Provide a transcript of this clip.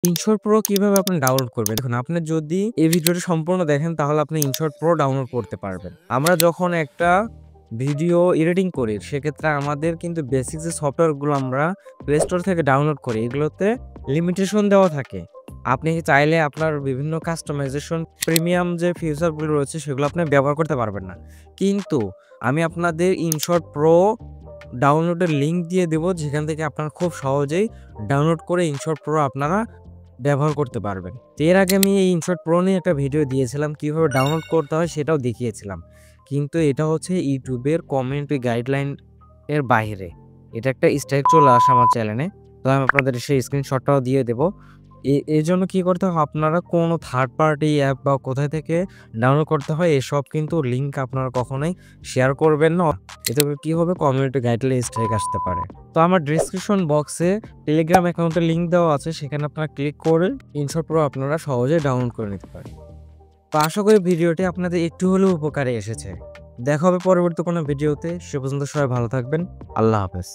InShot pro কিভাবে আপনি download করবেন? দেখুন, আপনি যদি এই ভিডিওটি সম্পূর্ণ দেখেন তাহলে আপনি ইনশট প্রো ডাউনলোড করতে পারবেন। আমরা যখন একটা ভিডিও এডিটিং করি সেক্ষেত্রে আমাদের কিন্তু বেসিক যে সফটওয়্যারগুলো আমরা প্লে স্টোর থেকে ডাউনলোড করি এগুলোতে লিমিটেশন দেওয়া থাকে। আপনি চাইলে আপনার বিভিন্ন কাস্টমাইজেশন প্রিমিয়াম যে ফিচারগুলো রয়েছে সেগুলো আপনি ব্যবহার করতে পারবেন না। কিন্তু আমি আপনাদের ইনশট প্রো ডাউনলোডের লিঙ্ক দিয়ে দেব, যেখান থেকে আপনারা খুব সহজেই ডাউনলোড করে ইনশট প্রো আপনারা ব্যবহার করতে পারবেন। তো এর আগে আমি এই ইনশট প্রো নিয়ে একটা ভিডিও দিয়েছিলাম, কিভাবে ডাউনলোড করতে হয় সেটাও দেখিয়েছিলাম। কিন্তু এটা হচ্ছে ইউটিউবের কমিউনিটি গাইডলাইন এর বাইরে। এটা একটা স্ট্রাইক চলে আসে আমার চ্যানেলে। তো আমি আপনাদের সেই স্ক্রিনশটটাও দিয়ে দেব। এজন্য কি করতে হবে, আপনারা কোনো থার্ড পার্টি অ্যাপ বা কোথায় থেকে ডাউনলোড করতে হয় এসব কিন্তু লিঙ্ক আপনারা কখনোই শেয়ার করবেন না। এতে করে কি হবে, কমিউনিটি গাইডলাইন স্ট্রাইক আসতে পারে। তো আমার ডেসক্রিপশন বক্সে টেলিগ্রাম অ্যাকাউন্টের লিঙ্ক দেওয়া আছে, সেখানে আপনারা ক্লিক করে ইনশট প্রো আপনারা সহজে ডাউনলোড করে নিতে পারেন। তো আশা করি ভিডিওটি আপনাদের একটু হলেও উপকারে এসেছে। দেখা হবে পরবর্তী কোনো ভিডিওতে। সে পর্যন্ত সবাই ভালো থাকবেন। আল্লাহ হাফেজ।